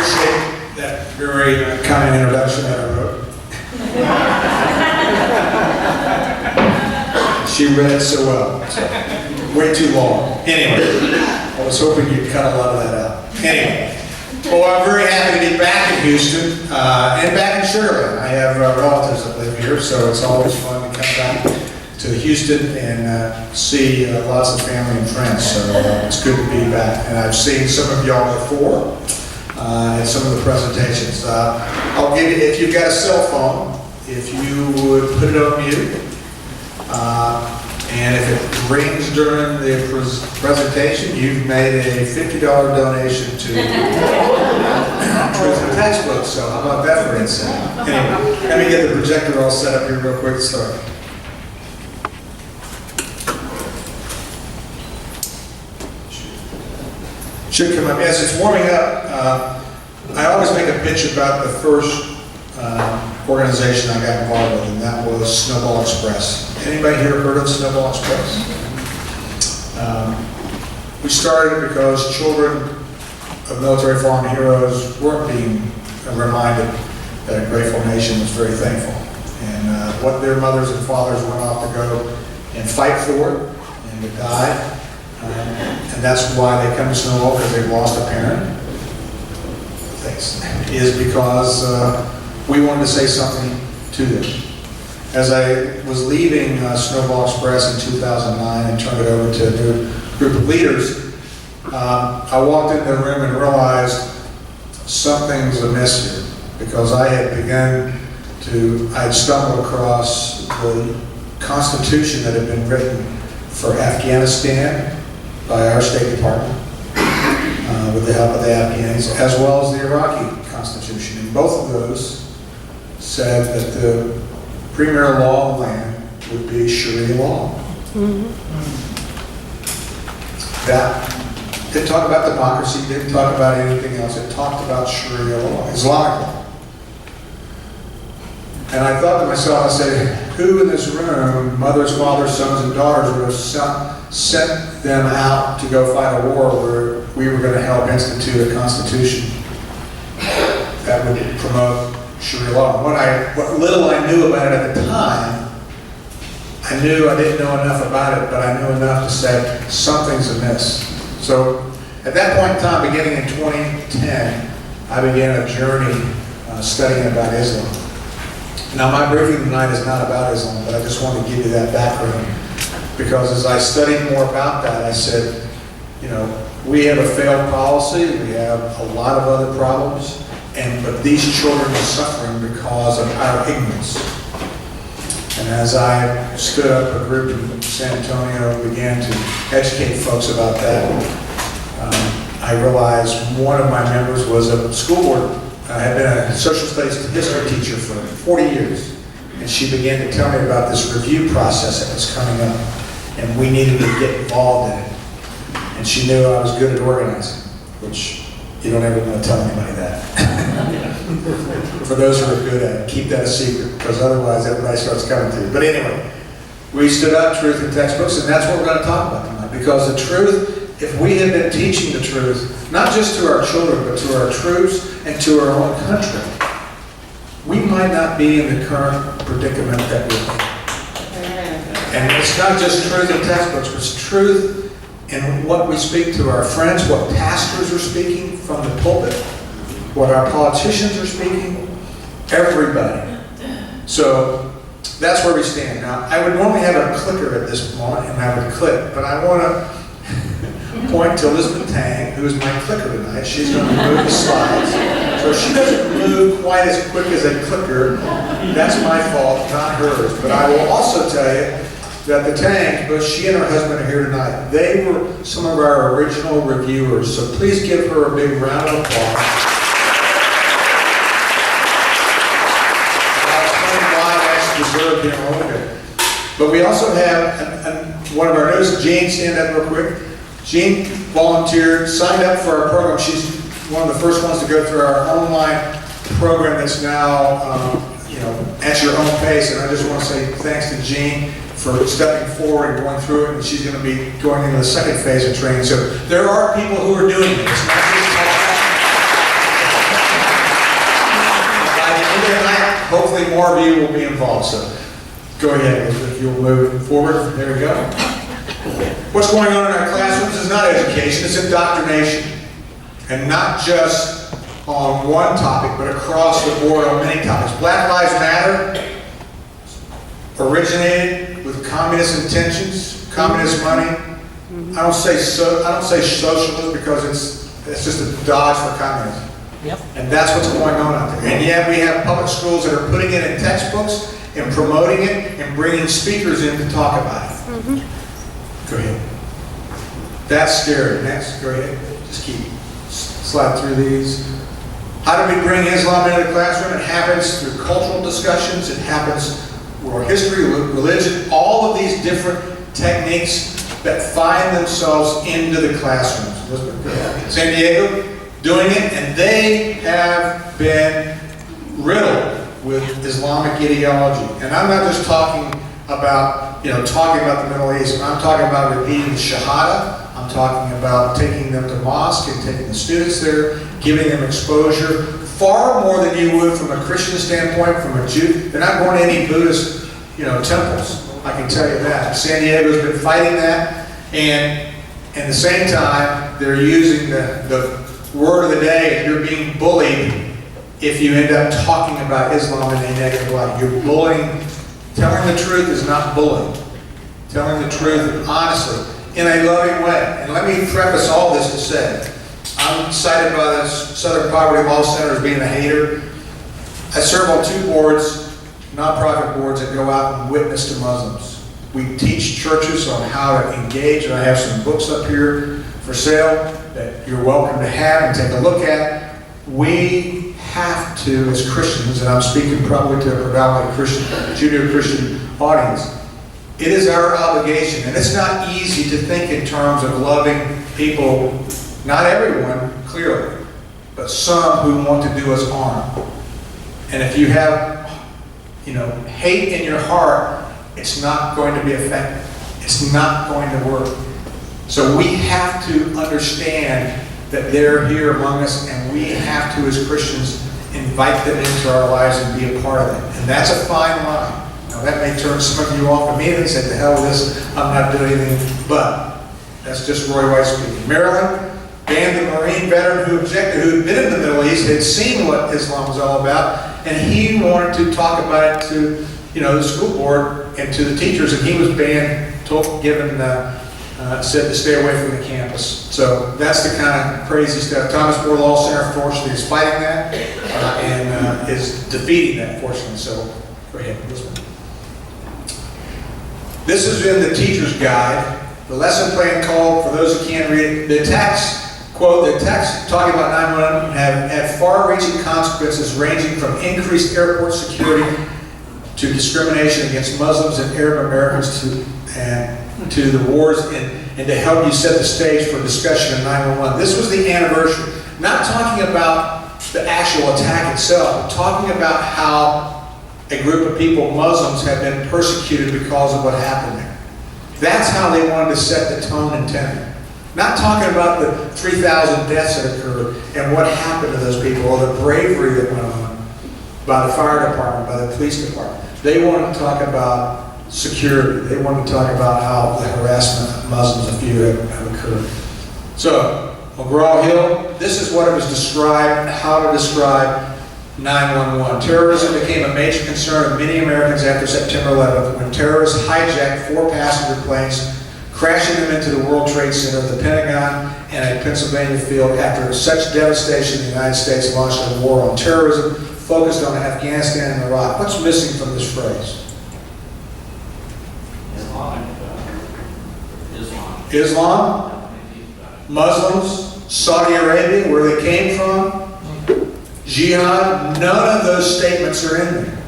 appreciate that very kind introduction that I wrote. She read it so well. So, way too long. Anyway, I was hoping you'd cut a lot of that out. Anyway, well, I'm very happy to be back in Houston and back in Sugar Land. I have relatives that live here, so it's always fun to come back to Houston and see lots of family and friends. So it's good to be back. And I've seen some of y'all before at some of the presentations. I'll give you, if you've got a cell phone, if you would put it on mute. And if it rings during the presentation, you've made a $50 donation to Truth and Textbooks. So how about that for instance? Anyway, let me get the projector all set up here real quick to start. Should come up. Yes, it's warming up. I always make a pitch about the first organization I got involved with, and that was Snowball Express. Anybody here heard of Snowball Express? We started because children of military fallen heroes weren't being reminded that a grateful nation was very thankful. And what their mothers and fathers went off to go and fight for and to die. And that's why they come to Snowball, because they've lost a parent. Thanks. Is because we wanted to say something to them. As I was leaving Snowball Express in 2009 and turned it over to a new group of leaders, I walked into the room and realized something's amiss here, because I had stumbled across the Constitution that had been written for Afghanistan by our State Department with the help of the Afghans, as well as the Iraqi Constitution. And both of those said that the premier law of the land would be Sharia law. That didn't talk about democracy, didn't talk about anything else. It talked about Sharia law, Islamic law. And I thought to myself, I said, who in this room, mothers, fathers, sons, and daughters, would have sent them out to go fight a war where we were going to help institute a constitution that would promote Sharia law? What little I knew about it at the time, I didn't know enough about it, but I knew enough to say something's amiss. So at that point in time, beginning in 2010, I began a journey studying about Islam. Now, my briefing tonight is not about Islam, but I just want to give you that background, because as I studied more about that, I said, we have a failed policy, we have a lot of other problems, but these children are suffering because of our ignorance. And as I stood up a group in San Antonio and began to educate folks about that, I realized one of my members was a school board. I had been a social studies history teacher for 40 years, and she began to tell me about this review process that was coming up, and we needed to get involved in it. And she knew I was good at organizing, which you don't ever want to tell anybody that. For those who are good at it, keep that a secret, because otherwise everybody starts coming to you. But anyway, we stood up Truth in Textbooks, and that's what we're going to talk about tonight, because the truth, if we had been teaching the truth, not just to our children, but to our troops and to our own country, we might not be in the current predicament that we're in. And it's not just truth in textbooks, but it's truth in what we speak to our friends, what pastors are speaking from the pulpit, what our politicians are speaking, everybody. So that's where we stand. Now, I would normally have a clicker at this moment, and I would click, but I want to point to Elizabeth Tang, who is my clicker tonight. She's going to move the slides. So she doesn't move quite as quick as a clicker. That's my fault, not hers. But I will also tell you that the Tangs, both she and her husband are here tonight. They were some of our original reviewers. So please give her a big round of applause. I'll explain why that's deserved here in a little bit. But we also have one of our newest, Jean, stand up real quick. Jean volunteered, signed up for our program. She's one of the first ones to go through our online program that's now, at your own pace. And I just want to say thanks to Jean for stepping forward and going through it. And she's going to be going into the second phase of training. So there are people who are doing it. It's not just talk. hopefully more of you will be involved. So go ahead, if you'll move forward. There we go. What's going on in our classrooms is not education, it's indoctrination. And not just on one topic, but across the board on many topics. Black Lives Matter originated with communist intentions, communist money. I don't say socialism because it's just a dodge for communism. Yep. And that's what's going on out there. And yet we have public schools that are putting it in textbooks and promoting it and bringing speakers in to talk about it. Go ahead. That's scary. Next, go ahead. Just keep slide through these. How do we bring Islam into the classroom? It happens through cultural discussions. It happens through history, religion, all of these different techniques that find themselves into the classrooms. San Diego doing it, and they have been riddled with Islamic ideology. And I'm not just talking about, talking about the Middle East. I'm talking about repeating the Shahada. I'm talking about taking them to mosque and taking the students there, giving them exposure, far more than you would from a Christian standpoint, from a Jew. They're not going to any Buddhist, temples. I can tell you that. San Diego's been fighting that, and at the same time, they're using the word of the day, and you're being bullied if you end up talking about Islam in a negative light. You're bullying. Telling the truth is not bullying. Telling the truth honestly, in a loving way. And let me preface all this to say, I'm cited by the Southern Poverty Law Center as being a hater. I serve on 2 boards, nonprofit boards, that go out and witness to Muslims. We teach churches on how to engage, and I have some books up here for sale that you're welcome to have and take a look at. We have to, as Christians, and I'm speaking probably to a predominantly Christian, Judeo-Christian audience, it is our obligation, and it's not easy to think in terms of loving people, not everyone, clearly, but some who want to do us harm. And if you have, hate in your heart, it's not going to be effective. It's not going to work. So we have to understand that they're here among us, and we have to, as Christians, invite them into our lives and be a part of it. And that's a fine line. Now that may turn some of you off immediately and say, the hell with this, I'm not doing anything. But that's just Roy White speaking. Maryland banned the Marine veteran who objected, who had been in the Middle East, had seen what Islam was all about, and he wanted to talk about it to the school board and to the teachers, and he was banned, said to stay away from the campus. So that's the kind of crazy stuff. Thomas More Law Center, fortunately, is fighting that and is defeating that, fortunately. So go ahead. This is in the teacher's guide. The lesson plan called, for those who can't read it, the text, quote, the text talking about 9/11 have had far-reaching consequences ranging from increased airport security to discrimination against Muslims and Arab Americans to the wars and to help you set the stage for discussion of 9/11. This was the anniversary. Not talking about the actual attack itself, but talking about how a group of people, Muslims, have been persecuted because of what happened there. That's how they wanted to set the tone and tenor. Not talking about the 3,000 deaths that occurred and what happened to those people or the bravery that went on by the fire department, by the police department. They wanted to talk about security. They wanted to talk about how the harassment of Muslims, a few have occurred. So, McGraw-Hill, this is what it was described, how to describe 9/11. Terrorism became a major concern of many Americans after September 11th when terrorists hijacked 4 passenger planes, crashing them into the World Trade Center, the Pentagon, and a Pennsylvania field. After such devastation, the United States launched a war on terrorism focused on Afghanistan and Iraq. What's missing from this phrase? Islam, Muslims, Saudi Arabia, where they came from, jihad, none of those statements are in there.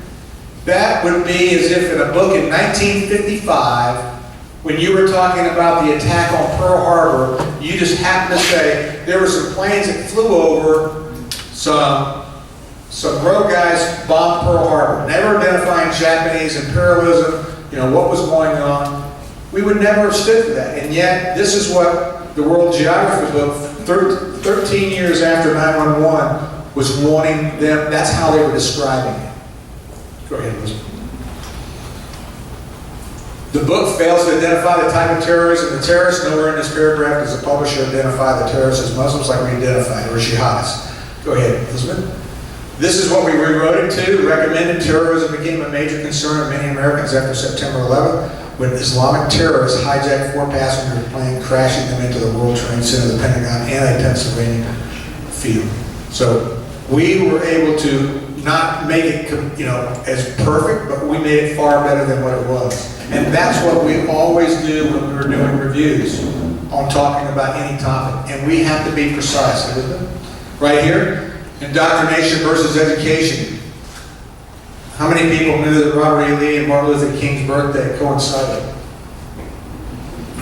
That would be as if in a book in 1955, when you were talking about the attack on Pearl Harbor, you just happened to say there were some planes that flew over, some rogue guys bombed Pearl Harbor, never identifying Japanese imperialism, what was going on. We would never have stood for that. And yet, this is what the World Geography book, 13 years after 9/11, was wanting them, that's how they were describing it. Go ahead, Elizabeth. The book fails to identify the type of terrorism. The terrorists nowhere in this paragraph does the publisher identify the terrorists as Muslims like we identified, or jihadists. Go ahead, Elizabeth. This is what we rewrote it to. Recommended terrorism became a major concern of many Americans after September 11th, when Islamic terrorists hijacked 4 passenger planes, crashing them into the World Trade Center, the Pentagon, and a Pennsylvania field. So we were able to not make it, as perfect, but we made it far better than what it was. And that's what we always do when we're doing reviews on talking about any topic. And we have to be precise, isn't it? Right here, indoctrination versus education. How many people knew that Robert E. Lee and Martin Luther King's birthday coincided?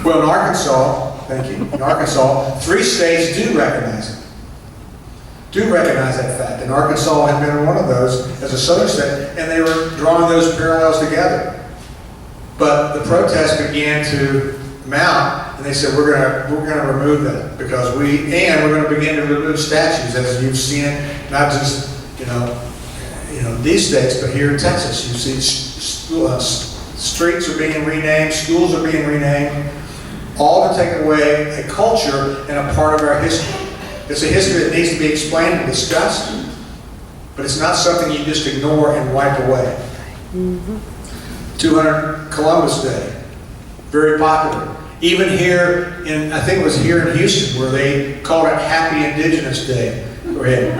Well, in Arkansas, thank you, in Arkansas, 3 states do recognize it. Do recognize that fact. And Arkansas had been one of those as a southern state, and they were drawing those parallels together. But the protests began to mount, and they said, we're going to remove that because we're going to begin to remove statues, as you've seen it, not just these states, but here in Texas, you see streets are being renamed, schools are being renamed, all to take away a culture and a part of our history. It's a history that needs to be explained and discussed, but it's not something you just ignore and wipe away. 200 Columbus Day, very popular. Even here I think it was here in Houston, where they called it Happy Indigenous Day. Go ahead.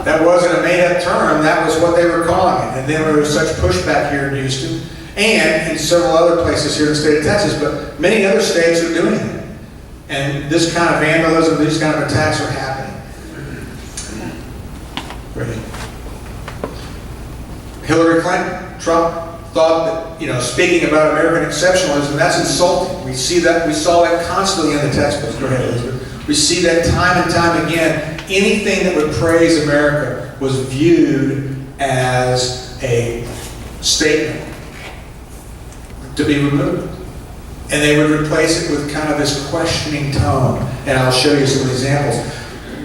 That wasn't a made-up term, that was what they were calling it. And then there was such pushback here in Houston, and in several other places here in the state of Texas, but many other states are doing it. And this kind of vandalism, these kind of attacks are happening. Great. Hillary Clinton, Trump thought that, speaking about American exceptionalism, that's insulting. We see that, we saw that constantly in the textbooks. Go ahead, Elizabeth. We see that time and time again. Anything that would praise America was viewed as a statement to be removed. And they would replace it with kind of this questioning tone. And I'll show you some examples.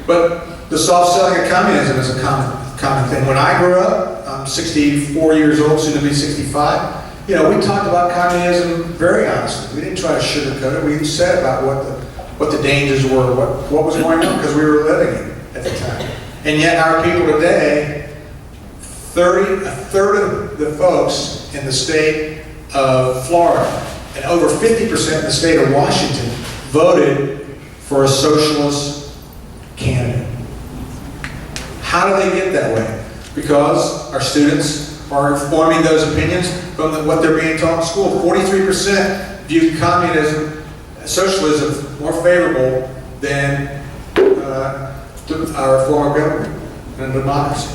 But the soft selling of communism is a common thing. When I grew up, I'm 64 years old, soon to be 65, we talked about communism very honestly. We didn't try to sugarcoat it. We said about what the dangers were, what was going on, because we were living it at the time. And yet our people today, a third of the folks in the state of Florida and over 50% in the state of Washington voted for a socialist candidate. How do they get that way? Because our students are forming those opinions from what they're being taught in school. 43% view communism, socialism, more favorable than our form of government and democracy.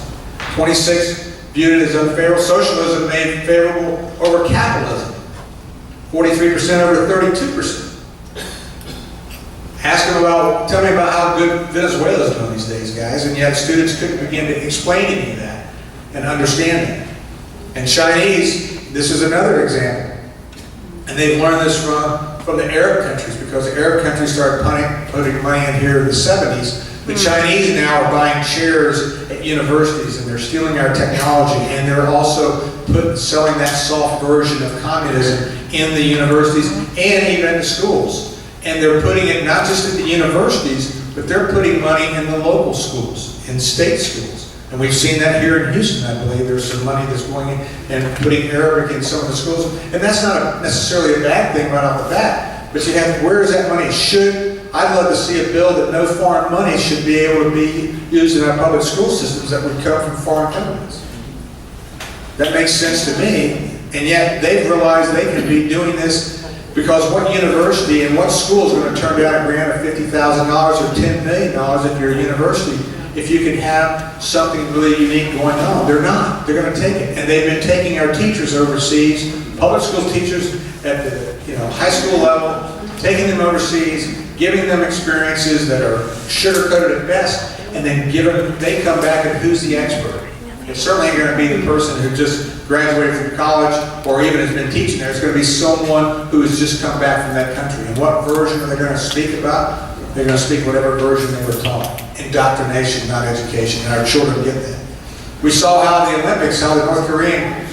26 viewed it as unfavorable. Socialism made favorable over capitalism. 43% over 32%. Tell me about how good Venezuela's doing these days, guys, and yet students couldn't begin to explain to me that and understand it. And Chinese, this is another example. And they've learned this from the Arab countries, because the Arab countries started putting money in here in the 70s. The Chinese now are buying chairs at universities, and they're stealing our technology, and they're also selling that soft version of communism in the universities and even in the schools. And they're putting it not just at the universities, but they're putting money in the local schools, in state schools. And we've seen that here in Houston, I believe. There's some money that's going in and putting Arabic in some of the schools. And that's not necessarily a bad thing right off the bat. But where is that money? I'd love to see a bill that no foreign money should be able to be used in our public school systems that would come from foreign governments. That makes sense to me. And yet they've realized they can be doing this, because what university and what school is going to turn down a grant of $50,000 or $10 million if you're a university, if you can have something really unique going on? They're not. They're going to take it. And they've been taking our teachers overseas, public school teachers at the high school level, taking them overseas, giving them experiences that are sugar-coated at best, and then they come back and who's the expert? It's certainly going to be the person who just graduated from college or even has been teaching there. It's going to be someone who has just come back from that country. And what version are they going to speak about? They're going to speak whatever version they were taught. Indoctrination, not education. And our children get that. We saw how in the Olympics, how the North Korean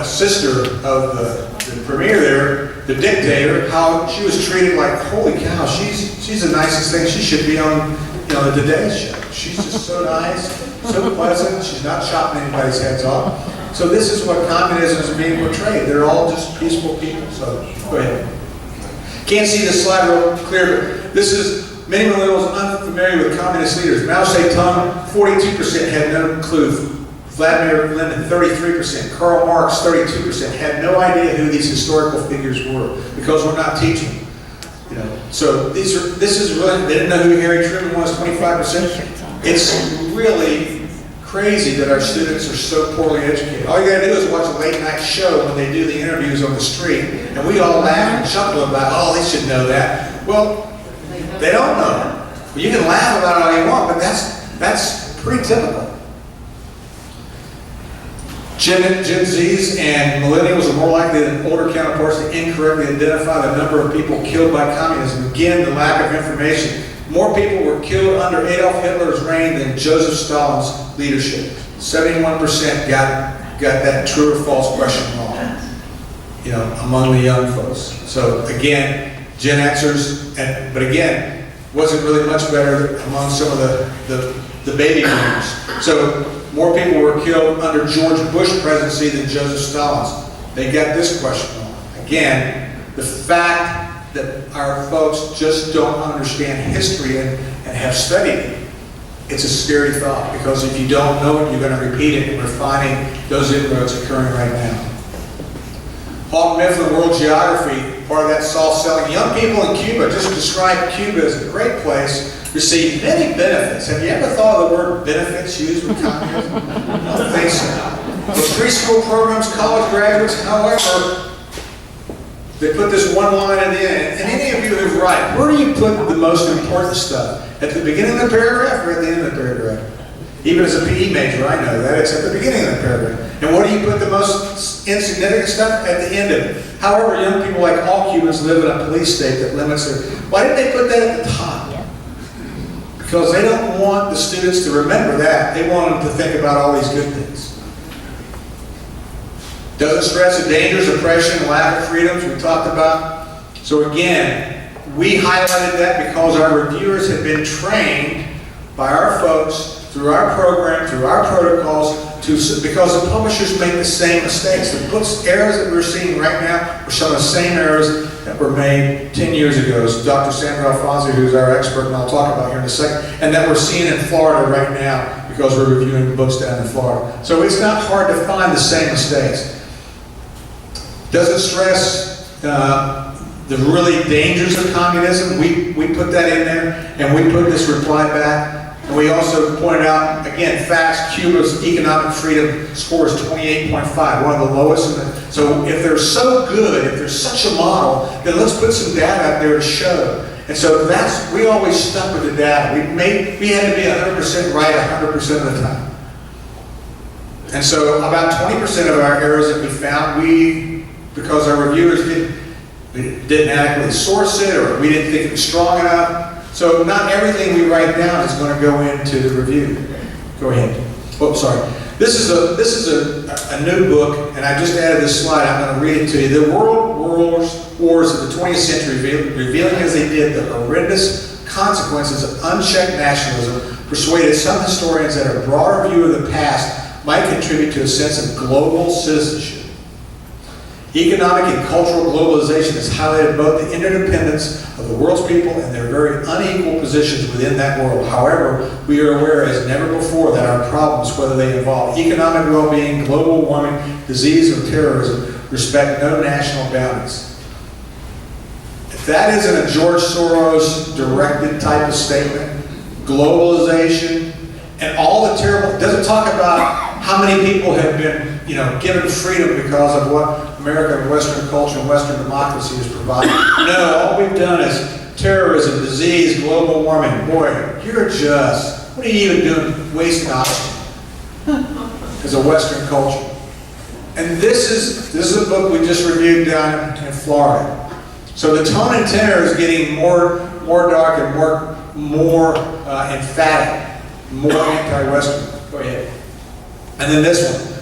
sister of the premier there, the dictator, how she was treated like, holy cow, she's the nicest thing. She should be on, the Today Show. She's just so nice, so pleasant. She's not chopping anybody's heads off. So this is what communism is being portrayed. They're all just peaceful people. So go ahead. Can't see the slide real clear, but this is many millennials unfamiliar with communist leaders. Mao Zedong, 42% had no clue. Vladimir Lenin, 33%. Karl Marx, 32%. Had no idea who these historical figures were because we're not teaching them. So this is really, they didn't know who Harry Truman was, 25%. It's really crazy that our students are so poorly educated. All you gotta do is watch a late night show when they do the interviews on the street, and we all laugh and chuckle about, oh, they should know that. Well, they don't know. You can laugh about it all you want, but that's pretty typical. Gen Zs and millennials are more likely than older counterparts to incorrectly identify the number of people killed by communism. Again, the lack of information. More people were killed under Adolf Hitler's reign than Joseph Stalin's leadership. 71% got that true or false question wrong, among the young folks. So again, Gen Xers, but again, wasn't really much better among some of the baby boomers. So more people were killed under George Bush presidency than Joseph Stalin's. They got this question wrong. Again, the fact that our folks just don't understand history and have studied it, it's a scary thought, because if you don't know it, you're going to repeat it, and we're finding those inroads occurring right now. Hawk Mifflin, World Geography, part of that soft-selling. Young people in Cuba just described Cuba as a great place, receive many benefits. Have you ever thought of the word benefits used with communism? I don't think so. The preschool programs, college graduates, however, they put this one line at the end. And any of you who write, where do you put the most important stuff? At the beginning of the paragraph or at the end of the paragraph? Even as a PE major, I know that. It's at the beginning of the paragraph. And where do you put the most insignificant stuff? At the end of it. However, young people, like all Cubans, live in a police state that limits their... Why didn't they put that at the top? Because they don't want the students to remember that. They want them to think about all these good things. Doesn't stress the dangers, oppression, lack of freedoms we talked about. So again, we highlighted that because our reviewers have been trained by our folks through our program, through our protocols, because the publishers make the same mistakes. The books, errors that we're seeing right now, are some of the same errors that were made 10 years ago. So Dr. Sandra Alfonso, who's our expert, and I'll talk about here in a second, and that we're seeing in Florida right now because we're reviewing the books down in Florida. So it's not hard to find the same mistakes. Doesn't stress the really dangers of communism. We put that in there, and we put this reply back. And we also pointed out, again, facts, Cuba's economic freedom score is 28.5, one of the lowest. So if they're so good, if there's such a model, then let's put some data out there to show. And so we always stuck with the data. We had to be 100% right 100% of the time. And so about 20% of our errors that we found, because our reviewers didn't adequately source it, or we didn't think it was strong enough. So not everything we write down is going to go into the review. Go ahead. Oh, sorry. This is a new book, and I just added this slide. I'm going to read it to you. The World Wars of the 20th century, revealing as they did the horrendous consequences of unchecked nationalism, persuaded some historians that a broader view of the past might contribute to a sense of global citizenship. Economic and cultural globalization has highlighted both the interdependence of the world's people and their very unequal positions within that world. However, we are aware as never before that our problems, whether they involve economic well-being, global warming, disease, or terrorism, respect no national boundaries. If that isn't a George Soros directed type of statement, globalization, and all the terrible, it doesn't talk about how many people have been given freedom because of what American Western culture and Western democracy has provided. No, all we've done is terrorism, disease, global warming. Boy, what are you even doing wasting oxygen as a Western culture? And this is a book we just reviewed down in Florida. So the tone and tenor is getting more dark and more emphatic, more anti-Western. Go ahead. And then this one.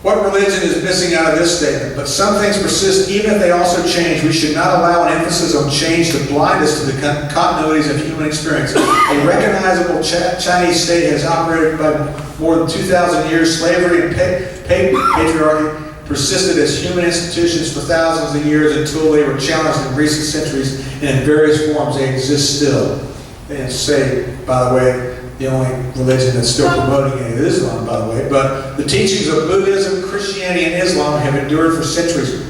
What religion is missing out of this statement? But some things persist even if they also change. We should not allow an emphasis on change to blind us to the continuities of human experience. A recognizable Chinese state has operated by more than 2,000 years. Slavery and patriarchy persisted as human institutions for thousands of years until they were challenged in recent centuries, and in various forms they exist still. They didn't say, by the way, the only religion that's still promoting it is Islam, by the way, but the teachings of Buddhism, Christianity, and Islam have endured for centuries,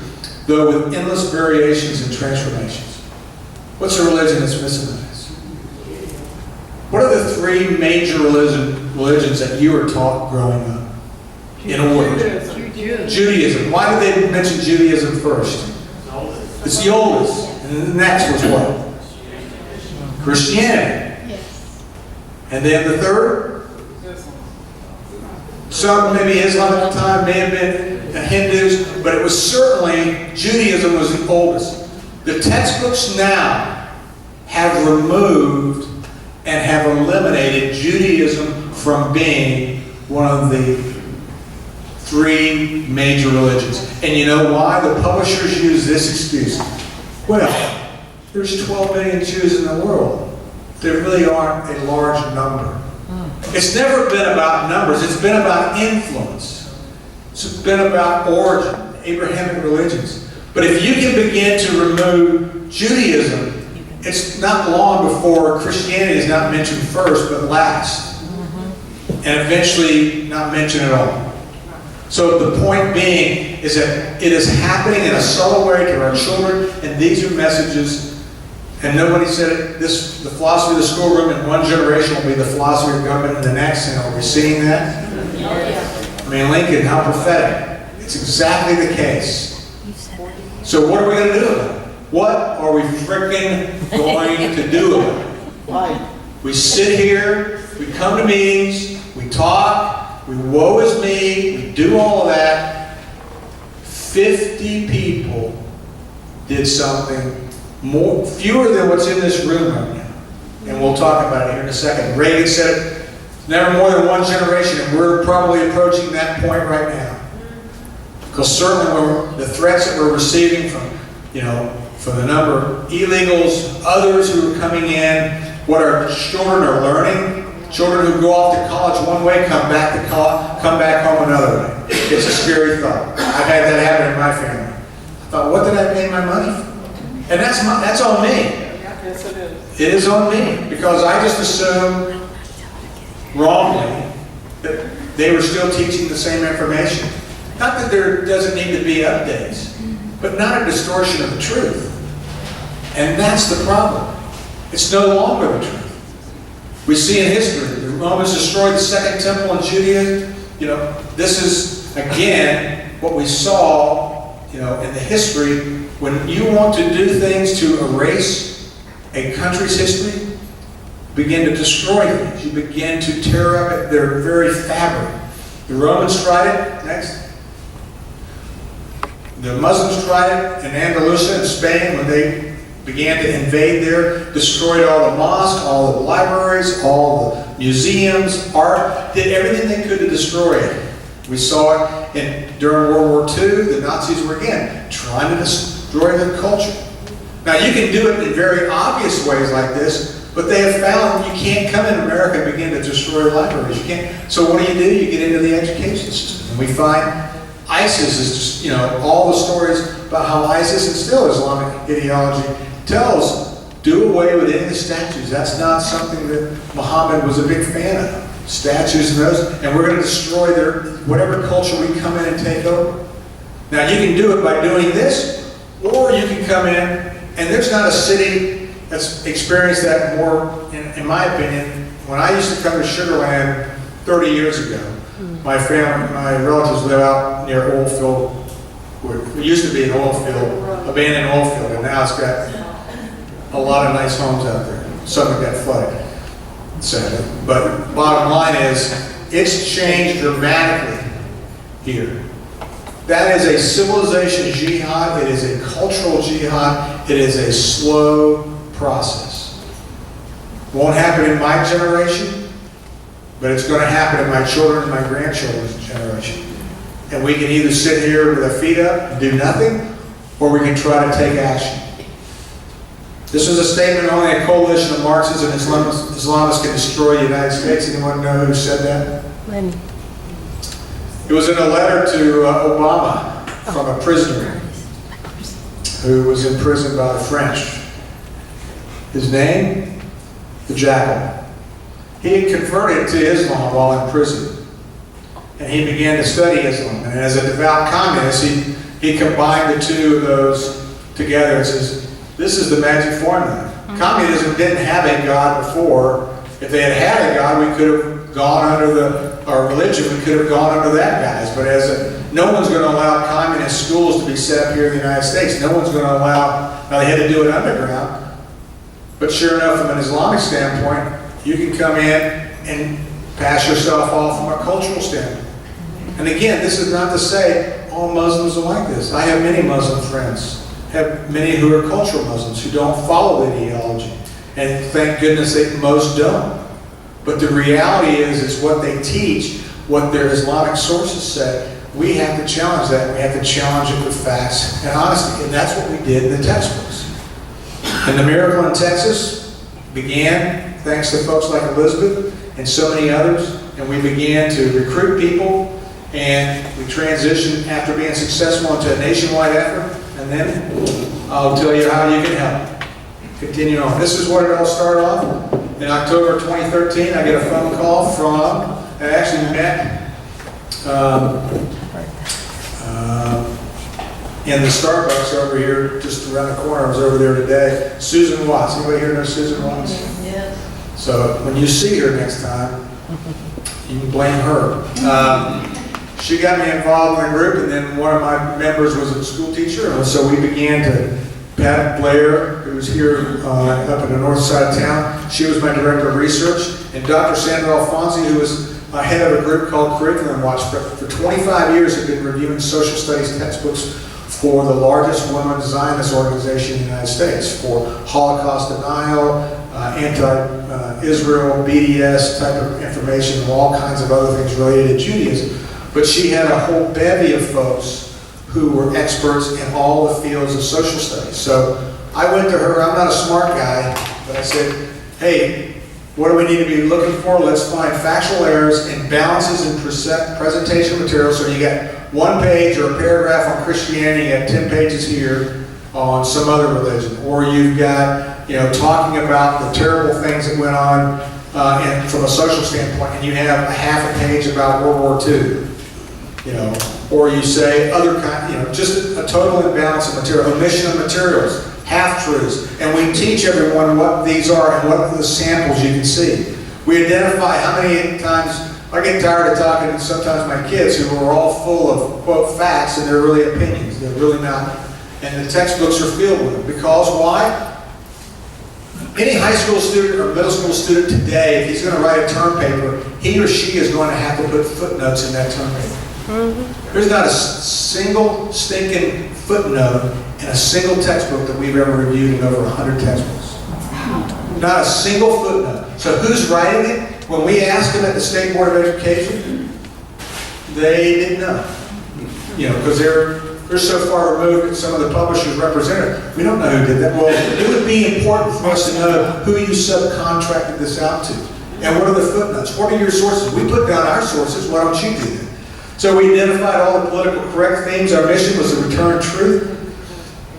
though with endless variations and transformations. What's a religion that's missing this? What are the three major religions that you were taught growing up? In order. Judaism. Why did they mention Judaism first? It's the oldest. And the next was what? Christianity. And then the third? Some, maybe Islam at the time, may have been Hindus, but it was certainly, Judaism was the oldest. The textbooks now have removed and have eliminated Judaism from being one of the three major religions. And you know why? The publishers use this excuse. Well, there's 12 million Jews in the world. There really aren't a large number. It's never been about numbers. It's been about influence. It's been about origin, Abrahamic religions. But if you can begin to remove Judaism, it's not long before Christianity is not mentioned first, but last. And eventually not mentioned at all. So the point being is that it is happening in a subtle way to our children, and these are messages. And nobody said it, the philosophy of the schoolroom in one generation will be the philosophy of government in the next. And are we seeing that? I mean, Lincoln, how prophetic. It's exactly the case. So what are we going to do about it? What are we freaking going to do about it? We sit here, we come to meetings, we talk, we woe is me, we do all of that. 50 people did something fewer than what's in this room right now. And we'll talk about it here in a second. Reagan said never more than one generation, and we're probably approaching that point right now. Because certainly the threats that we're receiving from the number of illegals, others who are coming in, what our children are learning, children who go off to college one way, come back home another way. It's a scary thought. I've had that happen in my family. I thought, what did I pay my money for? And that's on me. Yes, it is. It is on me because I just assumed wrongly that they were still teaching the same information. Not that there doesn't need to be updates, but not a distortion of the truth. And that's the problem. It's no longer the truth. We see in history, the Romans destroyed the Second Temple in Judea. This is, again, what we saw, in the history. When you want to do things to erase a country's history, begin to destroy things. You begin to tear up their very fabric. The Romans tried it. Next. The Muslims tried it in Andalusia in Spain when they began to invade there, destroyed all the mosques, all the libraries, all the museums, art, did everything they could to destroy it. We saw it during World War II. The Nazis were, again, trying to destroy the culture. Now, you can do it in very obvious ways like this, but they have found you can't come in America and begin to destroy libraries. You can't. So what do? You get into the education system. And we find ISIS is just, all the stories about how ISIS and still Islamic ideology tells, do away with any of the statues. That's not something that Muhammad was a big fan of. Statues and those, and we're going to destroy whatever culture we come in and take over. Now, you can do it by doing this, or you can come in, and there's not a city that's experienced that more, in my opinion. When I used to come to Sugar Land 30 years ago, my relatives live out near oil field, where it used to be an oil field, abandoned oil field, and now it's got a lot of nice homes out there. Some have got flooded, sadly. But bottom line is, it's changed dramatically here. That is a civilization jihad. It is a cultural jihad. It is a slow process. Won't happen in my generation. but it's going to happen in my children and my grandchildren's generation. And we can either sit here with our feet up and do nothing, or we can try to take action. This was a statement, only a coalition of Marxists and Islamists can destroy the United States. Anyone know who said that? Lenny. It was in a letter to Obama from a prisoner who was imprisoned by the French. His name? The Jackal. He had converted to Islam while in prison. And he began to study Islam. And as a devout communist, he combined the two of those together and says, this is the magic formula. Communism didn't have a God before. If they had had a God, we could have gone under our religion, we could have gone under that guy's. But no one's going to allow communist schools to be set up here in the United States. No one's going to allow, now they had to do it underground. But sure enough, from an Islamic standpoint, you can come in and pass yourself off from a cultural standpoint. And again, this is not to say all Muslims are like this. I have many Muslim friends. Have many who are cultural Muslims who don't follow the ideology. And thank goodness most don't. But the reality is what they teach, what their Islamic sources say, we have to challenge that. We have to challenge it with facts and honesty. And that's what we did in the textbooks. And the miracle in Texas began thanks to folks like Elizabeth and so many others. And we began to recruit people. And we transitioned after being successful into a nationwide effort. And then I'll tell you how you can help. Continue on. This is what it all started off. In October 2013, I get a phone call from, I actually met in the Starbucks over here, just around the corner. I was over there today. Susan Watts. Anybody here know Susan Watts? Yes. So when you see her next time, you can blame her. She got me involved in a group, and then one of my members was a school teacher, and so we began to, Pat Blair, who's here up in the north side of town, she was my director of research, and Dr. Sandra Alfonsi, who was head of a group called Curriculum Watch, for 25 years had been reviewing social studies textbooks for the largest women's Zionist organization in the United States, for Holocaust denial, anti-Israel, BDS type of information, and all kinds of other things related to Judaism. But she had a whole bevy of folks who were experts in all the fields of social studies. So I went to her, I'm not a smart guy, but I said, hey, what do we need to be looking for? Let's find factual errors, imbalances in presentation material. So you got one page or a paragraph on Christianity, you have 10 pages here on some other religion. Or you've got, talking about the terrible things that went on and from a social standpoint, and you have a half a page about World War II. Or you say other kind, just a total imbalance of material, omission of materials, half-truths. And we teach everyone what these are and what the samples you can see. We identify how many times, I get tired of talking to sometimes my kids who are all full of, quote, facts, and they're really opinions. They're really not. And the textbooks are filled with them. Because why? Any high school student or middle school student today, if he's going to write a term paper, he or she is going to have to put footnotes in that term paper. There's not a single stinking footnote in a single textbook that we've ever reviewed in over 100 textbooks. Not a single footnote. So who's writing it? When we asked them at the State Board of Education, they didn't know. Because they're so far removed that some of the publishers represented. We don't know who did that. Well, it would be important for us to know who you subcontracted this out to. And what are the footnotes? What are your sources? We put down our sources. Why don't you do that? So we identified all the political correct themes. Our mission was to return truth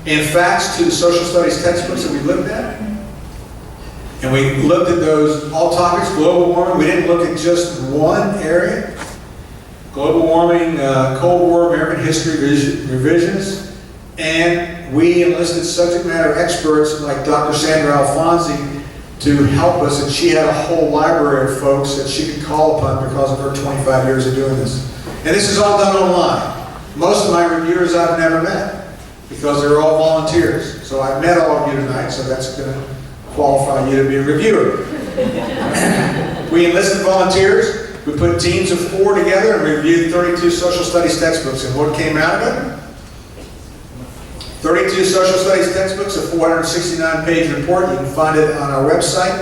and facts to the social studies textbooks that we looked at. And we looked at those, all topics, global warming. We didn't look at just one area. Global warming, Cold War, American history, revisionists. And we enlisted subject matter experts like Dr. Sandra Alfonsi to help us. And she had a whole library of folks that she could call upon because of her 25 years of doing this. And this is all done online. Most of my reviewers I've never met because they're all volunteers. So I've met all of you tonight, so that's going to qualify you to be a reviewer. We enlisted volunteers. We put teams of 4 together and reviewed 32 social studies textbooks. And what came out of it? 32 social studies textbooks, a 469-page report. You can find it on our website.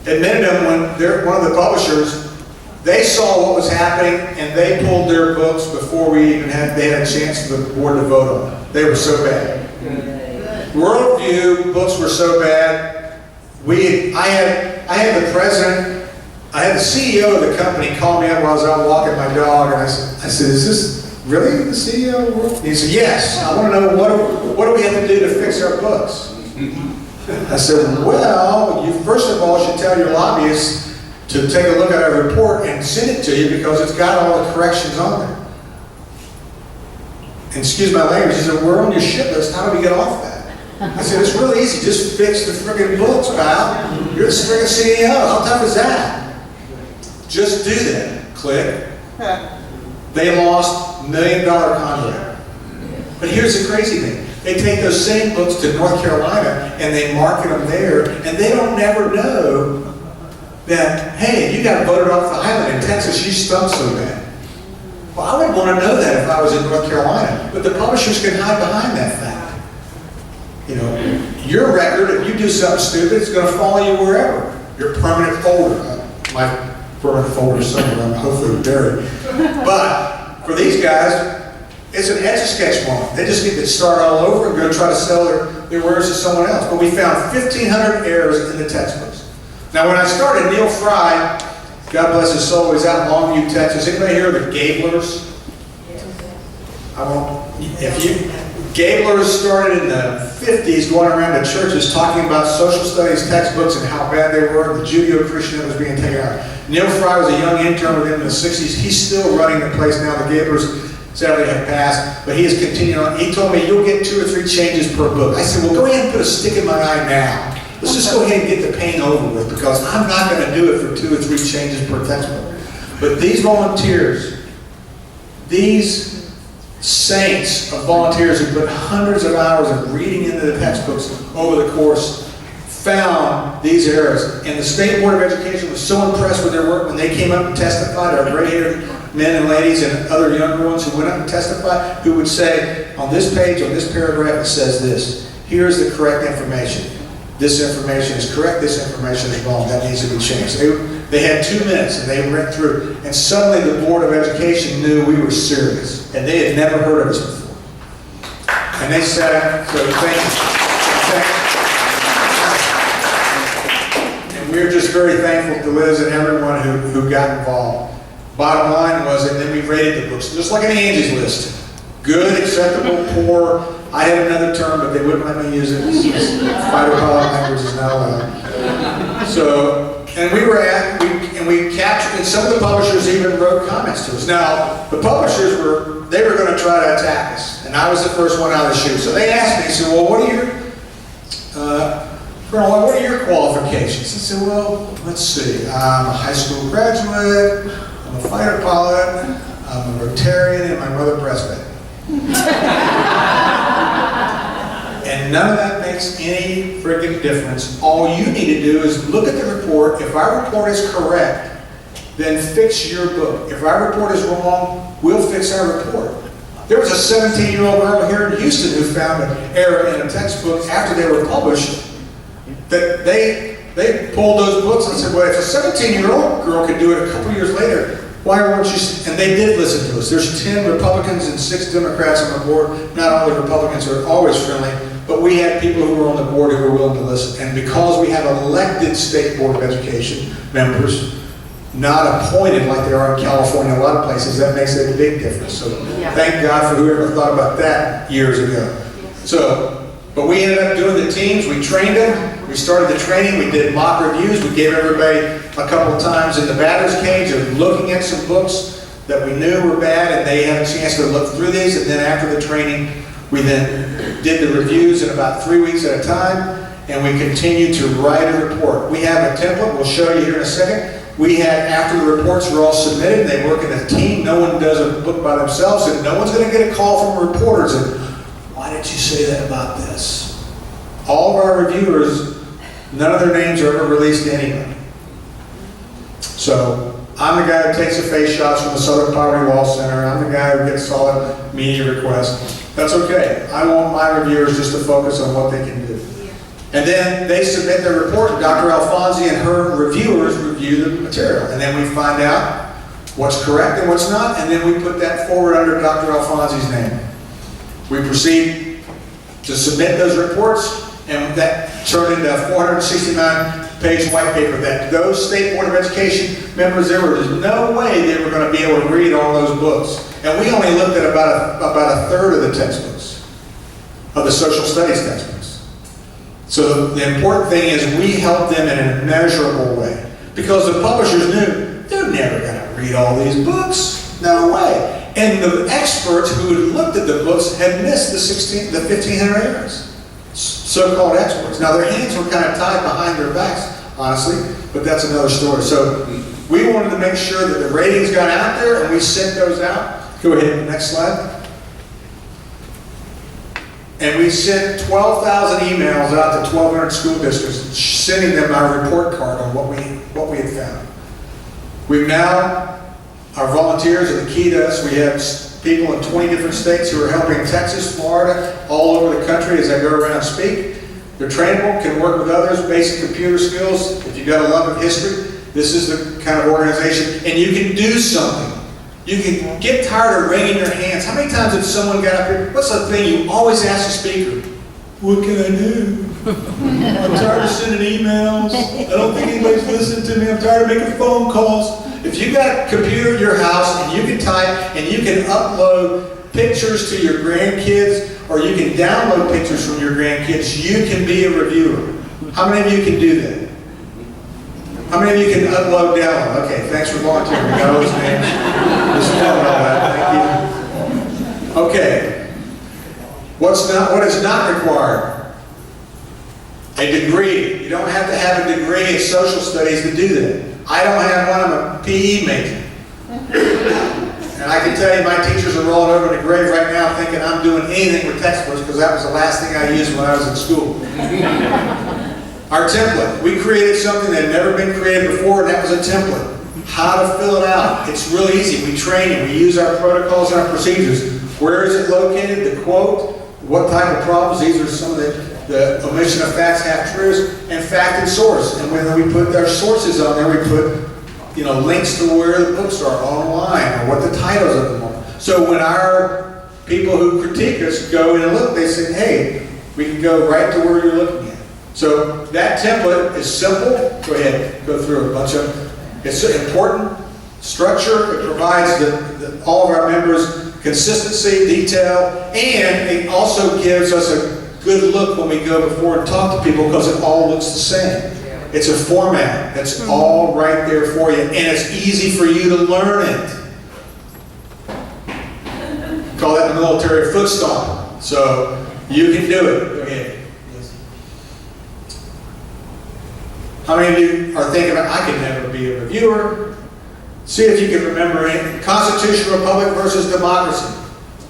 At minimum, when one of the publishers They saw what was happening, and they pulled their books before they had a chance for the board to vote on them. They were so bad. Worldview books were so bad. I had the president, I had the CEO of the company call me up while I was out walking my dog, and I said, "Is this really the CEO of World?" And he said, "Yes. I want to know what do we have to do to fix our books." I said, "Well, you first of all should tell your lobbyists to take a look at our report and send it to you because it's got all the corrections on there." And excuse my language, he said, "We're on your shit list. How do we get off that?" I said, "It's really easy. Just fix the friggin' books, pal. You're the friggin' CEO. How tough is that? Just do that." Click. They lost $1 million contract. But here's the crazy thing. They take those same books to North Carolina and they market them there, and they don't never know that, hey, you got voted off the island in Texas, you stunk so bad. Well, I would want to know that if I was in North Carolina, but the publishers can hide behind that fact. You know, your record, if you do something stupid, it's going to follow you wherever. Your permanent folder. My permanent folder is somewhere, I'm hopefully buried. But for these guys, it's an etch-a-sketch moment. They just get to start all over and go try to sell their wares to someone else. But we found 1,500 errors in the textbooks. Now, when I started, Neil Fry, God bless his soul, was out in Longview, Texas. Anybody hear of the Gablers? Gablers started in the 50s going around to churches talking about social studies textbooks and how bad they were, the Judeo-Christian that was being taken out. Neil Fry was a young intern with him in the 60s. He's still running the place now. The Gablers sadly have passed, but he is continuing on. He told me, "You'll get 2 or 3 changes per book." I said, "Well, go ahead and put a stick in my eye now. Let's just go ahead and get the pain over with, because I'm not going to do it for 2 or 3 changes per textbook." But these volunteers, these saints of volunteers who put hundreds of hours of reading into the textbooks over the course, found these errors. And the State Board of Education was so impressed with their work when they came up and testified, our gray-haired men and ladies and other younger ones who went up and testified, who would say, on this page, on this paragraph, it says this. Here's the correct information. This information is correct, this information is wrong, that needs to be changed. They had 2 minutes and they went through, and suddenly the Board of Education knew we were serious, and they had never heard of us before. And they said, so thank you. And we're just very thankful to Liz and everyone who got involved. Bottom line was that then we rated the books, just like an Angie's List. Good, acceptable, poor. I had another term, but they wouldn't let me use it. Fighter-pilot language is not allowed. So, and we captured, and some of the publishers even wrote comments to us. Now, the publishers were going to try to attack us, and I was the first one out of the chute. So they asked me, they said, "Well, what are your qualifications?" I said, "Well, let's see. I'm a high school graduate, I'm a fighter pilot, I'm a Rotarian, and my mother breastfed." And none of that makes any freaking difference. All you need to do is look at the report. If our report is correct, then fix your book. If our report is wrong, we'll fix our report. There was a 17-year-old girl here in Houston who found an error in a textbook after they were published. That they pulled those books and said, "Well, if a 17-year-old girl could do it a couple years later, why weren't you?" And they did listen to us. There's 10 Republicans and 6 Democrats on the board. Not all the Republicans are always friendly, but we had people who were on the board who were willing to listen. And because we have elected State Board of Education members, not appointed like they are in California, a lot of places, that makes a big difference. So thank God for whoever thought about that years ago. So, but we ended up doing the teams. We trained them. We started the training. We did mock reviews. We gave everybody a couple of times in the batter's cage of looking at some books that we knew were bad, and they had a chance to look through these. And then after the training, we then did the reviews in about 3 weeks at a time, and we continued to write a report. We have a template. We'll show you here in a second. We had, after the reports were all submitted, and they work in a team. No one does a book by themselves, and no one's going to get a call from reporters and, "Why did you say that about this?" All of our reviewers, none of their names are ever released to anybody. So I'm the guy who takes the face shots from the Southern Poverty Law Center. I'm the guy who gets all the media requests. That's okay. I want my reviewers just to focus on what they can do. And then they submit their report, and Dr. Alfonsi and her reviewers review the material. And then we find out what's correct and what's not, and then we put that forward under Dr. Alfonsi's name. We proceed to submit those reports, and that turned into a 469-page white paper that those State Board of Education members, there was no way they were going to be able to read all those books. And we only looked at about a third of the textbooks, of the social studies textbooks. So the important thing is we helped them in a measurable way. Because the publishers knew they're never going to read all these books. No way. And the experts who had looked at the books had missed the 1,500 errors. So-called experts. Now their hands were kind of tied behind their backs, honestly, but that's another story. So we wanted to make sure that the ratings got out there, and we sent those out. Go ahead, next slide. And we sent 12,000 emails out to 1,200 school districts, sending them our report card on what we had found. We've now, our volunteers are the key to us. We have people in 20 different states who are helping Texas, Florida, all over the country as I go around and speak. They're trainable, can work with others, basic computer skills. If you've got a love of history, this is the kind of organization. And you can do something. You can get tired of wringing your hands. How many times has someone got up here? What's the thing you always ask the speaker? What can I do? I'm tired of sending emails. I don't think anybody's listening to me. I'm tired of making phone calls. If you got a computer at your house and you can type and you can upload pictures to your grandkids, or you can download pictures from your grandkids, you can be a reviewer. How many of you can do that? How many of you can upload, download? Okay, thanks for volunteering. We got all those names. Just filling all that. Thank you. Okay. What is not required? A degree. You don't have to have a degree in social studies to do that. I don't have one. I'm a PE major. And I can tell you my teachers are rolling over in the grave right now thinking I'm doing anything with textbooks because that was the last thing I used when I was in school. Our template. We created something that had never been created before, and that was a template. How to fill it out. It's really easy. We train it. We use our protocols and our procedures. Where is it located? The quote. What type of problems? These are some of the omission of facts, half-truths, and fact and source. And when we put our sources on there, we put links to where the books are online or what the titles of them are. So when our people who critique us go in and look, they say, hey, we can go right to where you're looking at. So that template is simple. Go ahead, go through a bunch of, it's important structure. It provides all of our members consistency, detail, and it also gives us a good look when we go before and talk to people because it all looks the same. It's a format that's all right there for you, and it's easy for you to learn it. Call that the military foot stomp. So you can do it. Go ahead. How many of you are thinking about, I can never be a reviewer? See if you can remember it. Constitutional republic versus democracy.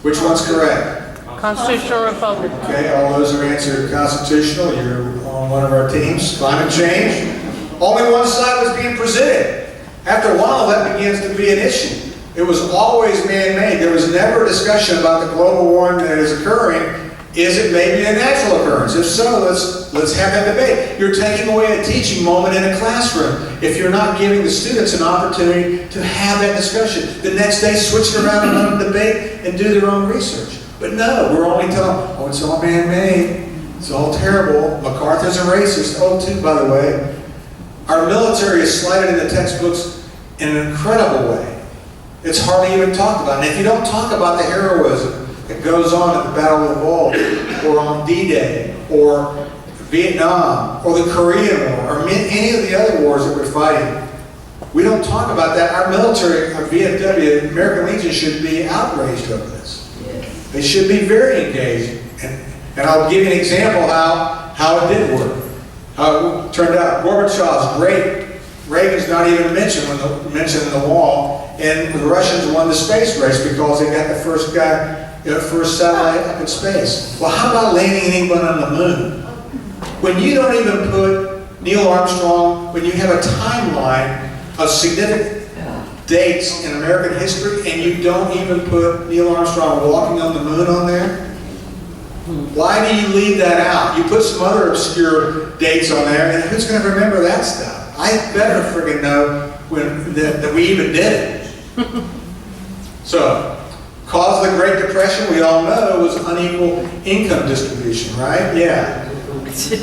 Which one's correct? Constitutional republic. Okay, all those are answered constitutional. You're on one of our teams. Climate change. Only one side was being presented. After a while, that begins to be an issue. It was always man-made. There was never a discussion about the global warming that is occurring. Is it maybe a natural occurrence? If so, let's have that debate. You're taking away a teaching moment in a classroom if you're not giving the students an opportunity to have that discussion. The next day, switch it around and let them debate and do their own research. But no, we're only telling, oh, it's all man-made. It's all terrible. MacArthur's a racist. Oh, too, by the way. Our military is slighted in the textbooks in an incredible way. It's hardly even talked about. And if you don't talk about the heroism that goes on at the Battle of the Bulge, or on D-Day, or Vietnam, or the Korean War, or any of the other wars that we're fighting, we don't talk about that. Our military, our VFW, American Legion, should be outraged over this. Yes. They should be very engaged. And I'll give you an example how it did work. How it turned out. Gorbachev's great. Reagan's not even mentioned in the wall. And the Russians won the space race because they got the first satellite up in space. Well, how about landing anyone on the moon? When you don't even put Neil Armstrong, when you have a timeline of significant dates in American history, and you don't even put Neil Armstrong walking on the moon on there, why do you leave that out? You put some other obscure dates on there, and who's going to remember that stuff? I better friggin' know that we even did it. So, cause of the Great Depression, we all know, was unequal income distribution, right? Yeah.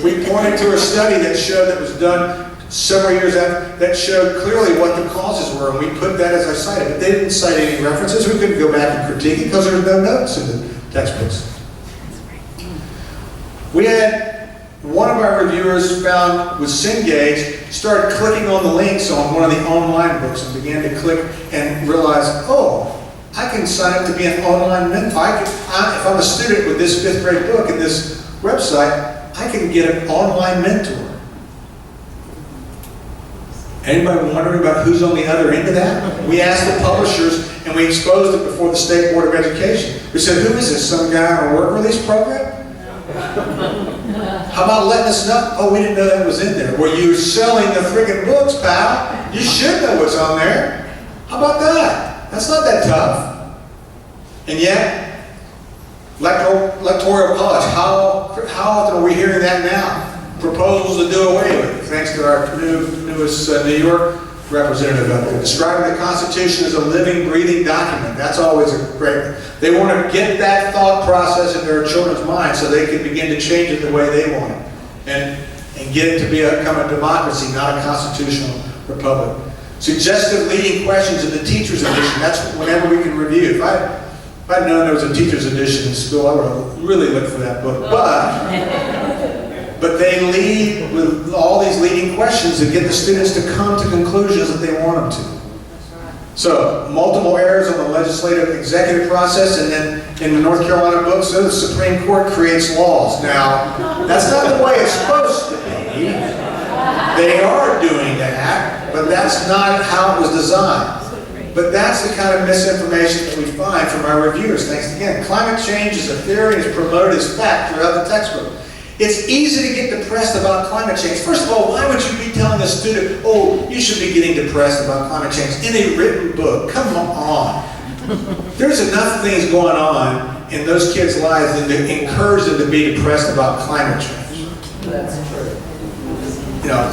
We pointed to a study that showed that was done several years after, that showed clearly what the causes were, and we put that as I cited. But they didn't cite any references. We couldn't go back and critique it because there were no notes in the textbooks. We had one of our reviewers found with Cengage, started clicking on the links on one of the online books and began to click and realize, oh, I can sign up to be an online mentor. If I'm a student with this 5th grade book and this website, I can get an online mentor. Anybody wondering about who's on the other end of that? We asked the publishers and we exposed it before the State Board of Education. We said, who is this? Some guy on a work release program? How about letting us know? Oh, we didn't know that was in there. Well, you're selling the friggin' books, pal. You should know what's on there. How about that? That's not that tough. And yet, electoral college, how often are we hearing that now? Proposals to do away with it, thanks to our newest New York representative up there. Describing the Constitution as a living, breathing document. That's always a great. They want to get that thought process in their children's minds so they can begin to change it the way they want it. And get it to become a democracy, not a constitutional republic. Suggestive leading questions in the teacher's edition. That's whenever we can review. If I'd known there was a teacher's edition in school, I would have really looked for that book. But they lead with all these leading questions to get the students to come to conclusions that they want them to. So, multiple errors on the legislative executive process, and then in the North Carolina book, so the Supreme Court creates laws. Now, that's not the way it's supposed to be. They are doing that, but that's not how it was designed. But that's the kind of misinformation that we find from our reviewers. Thanks again. Climate change is a theory and is promoted as fact throughout the textbook. It's easy to get depressed about climate change. First of all, why would you be telling a student, oh, you should be getting depressed about climate change in a written book? Come on. There's enough things going on in those kids' lives that encourage them to be depressed about climate change. That's true. You know,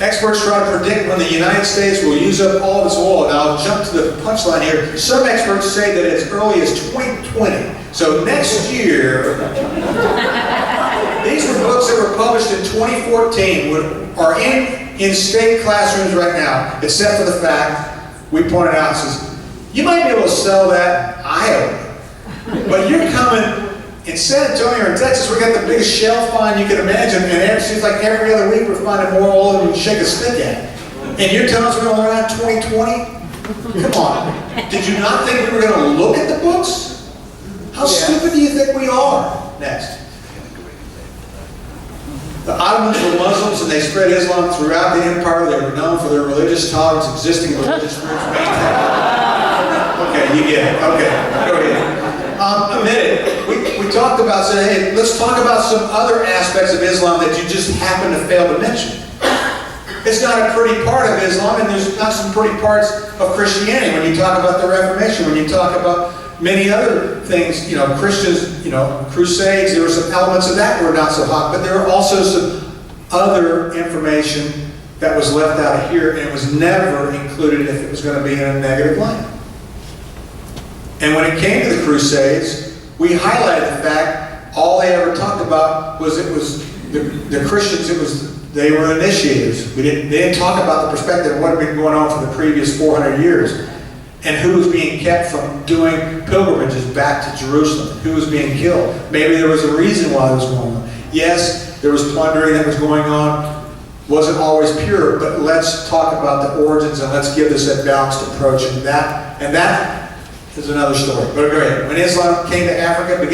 experts try to predict when the United States will use up all of its oil. Now, I'll jump to the punchline here. Some experts say that as early as 2020. So next year, these were books that were published in 2014, are in state classrooms right now, except for the fact we pointed out, says, you might be able to sell that Iowa, but you're coming in San Antonio or Texas, we got the biggest shell find you can imagine, and it seems like every other week we're finding more oil than we can shake a stick at. And you're telling us we're going to learn out 2020? Come on. Did you not think we were going to look at the books? How stupid do you think we are? Next. The Ottomans were Muslims and they spread Islam throughout the empire. They were known for their religious tolerance, existing religious groups maintained. Okay, you get it. Okay, go ahead. Admit it. We talked about saying, hey, let's talk about some other aspects of Islam that you just happen to fail to mention. It's not a pretty part of Islam, and there's not some pretty parts of Christianity. When you talk about the Reformation, when you talk about many other things, you know, Christians, you know, crusades, there were some elements of that were not so hot, but there were also some other information that was left out of here, and it was never included if it was going to be in a negative light. And when it came to the crusades, we highlighted the fact all they ever talked about was it was the Christians, they were initiators. They didn't talk about the perspective of what had been going on for the previous 400 years. And who was being kept from doing pilgrimages back to Jerusalem? Who was being killed? Maybe there was a reason why it was going on. Yes, there was plundering that was going on. Wasn't always pure, but let's talk about the origins and let's give this a balanced approach. And that is another story. But go ahead. When Islam came to Africa, it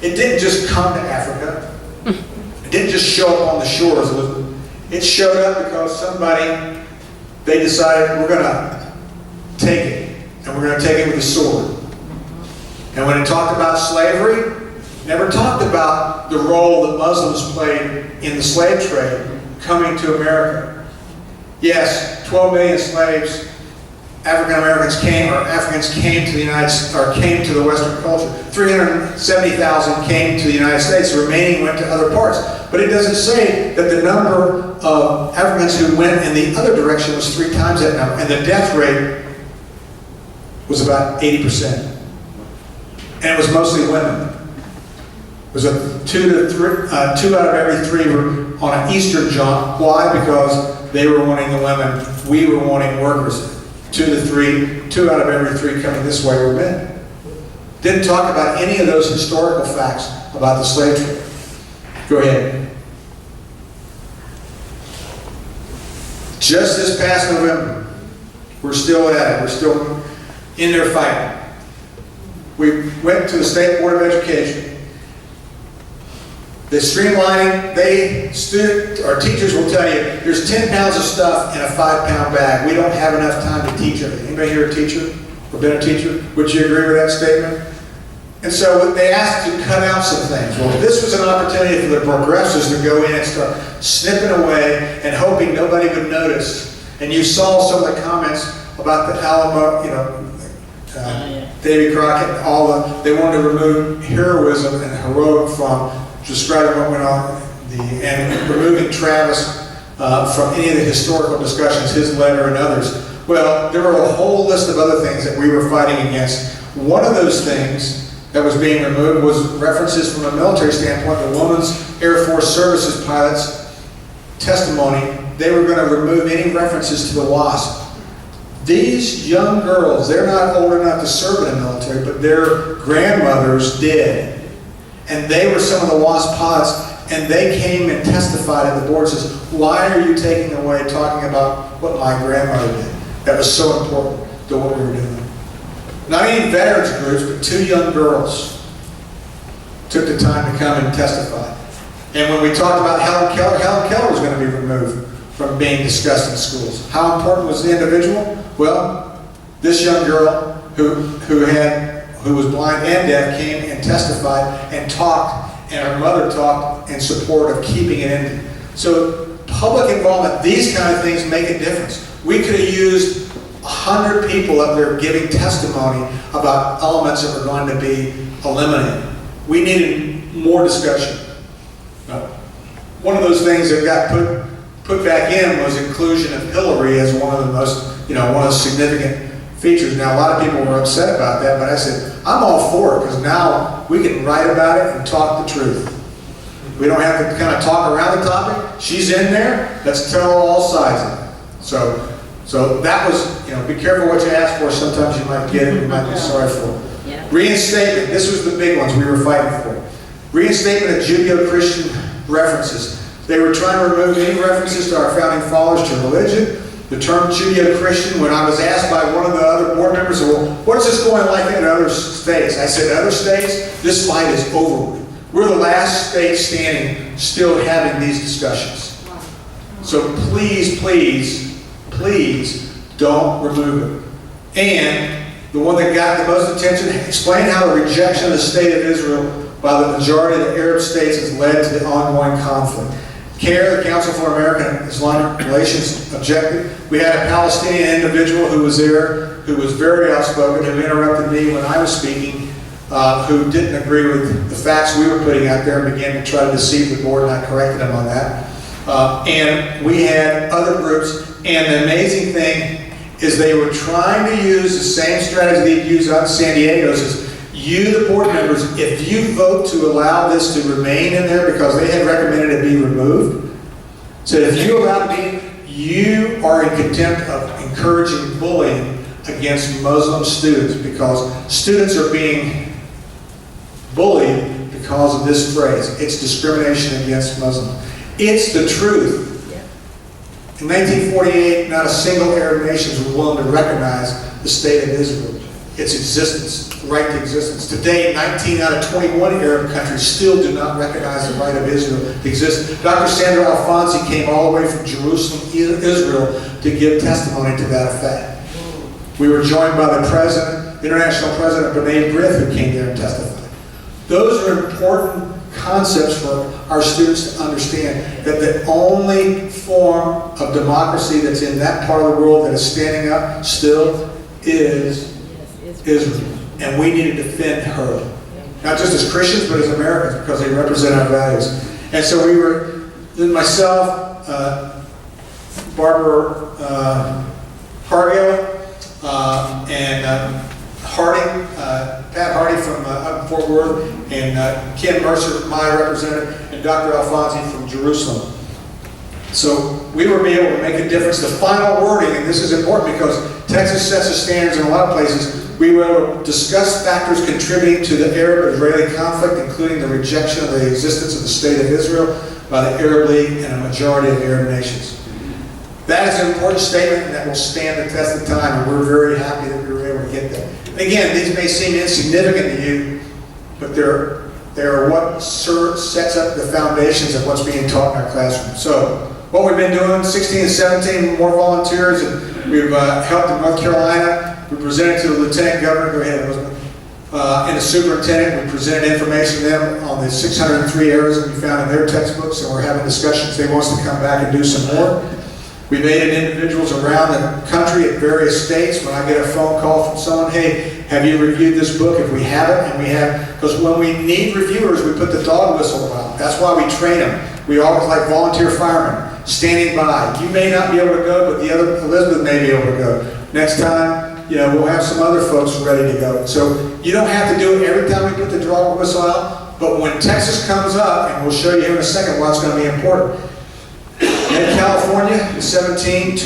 didn't just come to Africa. It didn't just show up on the shores. It showed up because they decided we're going to take it. And we're going to take it with a sword. And when it talked about slavery, it never talked about the role that Muslims played in the slave trade coming to America. Yes, 12 million slaves, Africans came to the United States, or came to the Western culture. 370,000 came to the United States. The remaining went to other parts. But it doesn't say that the number of Africans who went in the other direction was 3 times that number, and the death rate was about 80%. And it was mostly women. It was a 2 out of every 3 were on an Eastern jump. Why? Because they were wanting the women, we were wanting workers. 2 out of every 3 coming this way were men. Didn't talk about any of those historical facts about the slave trade. Go ahead. Just this past November, we're still at it. We're still in there fighting. We went to the State Board of Education. The streamlining, our teachers will tell you, there's 10 pounds of stuff in a 5-pound bag. We don't have enough time to teach everything. Anybody here a teacher or been a teacher? Would you agree with that statement? And so they asked to cut out some things. Well, this was an opportunity for the progressives to go in and start snipping away and hoping nobody would notice. And you saw some of the comments about the Alamo, Davy Crockett, and they wanted to remove heroism and heroic from describing what went on, and removing Travis from any of the historical discussions, his letter and others. Well, there were a whole list of other things that we were fighting against. One of those things that was being removed was references from a military standpoint. The Women's Air Force Services pilot's testimony, they were going to remove any references to the WASP. These young girls, they're not old enough to serve in the military, but their grandmothers did. And they were some of the WASP pilots, and they came and testified at the board and says, why are you taking away talking about what my grandmother did? That was so important to what we were doing. Not any veterans groups, but 2 young girls took the time to come and testify. And when we talked about Helen Keller was going to be removed from being discussed in schools. How important was the individual? Well, this young girl who was blind and deaf came and testified and talked, and her mother talked in support of keeping it in. So public involvement, these kind of things make a difference. We could have used 100 people up there giving testimony about elements that were going to be eliminated. We needed more discussion. One of those things that got put back in was inclusion of Hillary as one of the most, one of the significant features. Now, a lot of people were upset about that, but I said, I'm all for it, because now we can write about it and talk the truth. We don't have to kind of talk around the topic. She's in there. Let's tell all sides of it. So that was, be careful what you ask for. Sometimes you might get it, you might be sorry for it. Yeah. Reinstatement. This was the big ones we were fighting for. Reinstatement of Judeo-Christian references. They were trying to remove any references to our founding fathers to religion. The term Judeo-Christian, when I was asked by one of the other board members, well, what is this going like in other states? I said, other states, this fight is over with. We're the last state standing, still having these discussions. So please, please, please don't remove it. And the one that got the most attention, explain how the rejection of the state of Israel by the majority of the Arab states has led to the ongoing conflict. CARE, the Council for American and Islamic Relations, objected. We had a Palestinian individual who was there, who was very outspoken, who interrupted me when I was speaking, who didn't agree with the facts we were putting out there and began to try to deceive the board, and I corrected him on that. And we had other groups, and the amazing thing is they were trying to use the same strategy they used out in San Diego. Is you, the board members, if you vote to allow this to remain in there, because they had recommended it be removed, so if you allow it to be, you are in contempt of encouraging bullying against Muslim students, because students are being bullied because of this phrase. It's discrimination against Muslims. It's the truth. In 1948, not a single Arab nation was willing to recognize the state of Israel, its existence, right to existence. Today, 19 out of 21 Arab countries still do not recognize the right of Israel to exist. Dr. Sandra Alfonsi came all the way from Jerusalem, Israel, to give testimony to that effect. We were joined by the president, international president, B'nai B'rith, who came there and testified. Those are important concepts for our students to understand, that the only form of democracy that's in that part of the world that is standing up still is Israel. And we need to defend her. Not just as Christians, but as Americans, because they represent our values. And so we were, myself, Barbara Cargill, and Pat Hardy from up in Fort Worth, and Ken Mercer, my representative, and Dr. Alfonsi from Jerusalem. So we will be able to make a difference. The final wording, and this is important because Texas sets the standards in a lot of places, we will discuss factors contributing to the Arab-Israeli conflict, including the rejection of the existence of the State of Israel by the Arab League and a majority of Arab nations. That is an important statement that will stand the test of time, and we're very happy that we were able to get that. And again, these may seem insignificant to you, but they're what sets up the foundations of what's being taught in our classroom. So, what we've been doing, 16 and 17, more volunteers, and we've helped in North Carolina. We presented to the Lieutenant Governor, go ahead, Elizabeth, and the Superintendent. We presented information to them on the 603 errors that we found in their textbooks, and we're having discussions. They want us to come back and do some more. We've aided individuals around the country at various states. When I get a phone call from someone, hey, have you reviewed this book? If we haven't, and we have, because when we need reviewers, we put the dog whistle out. That's why we train them. We always like volunteer firemen standing by. You may not be able to go, but the other, Elizabeth may be able to go. Next time, we'll have some other folks ready to go. So you don't have to do it every time we put the dog whistle out, but when Texas comes up, and we'll show you here in a second why it's going to be important. In California, in 17,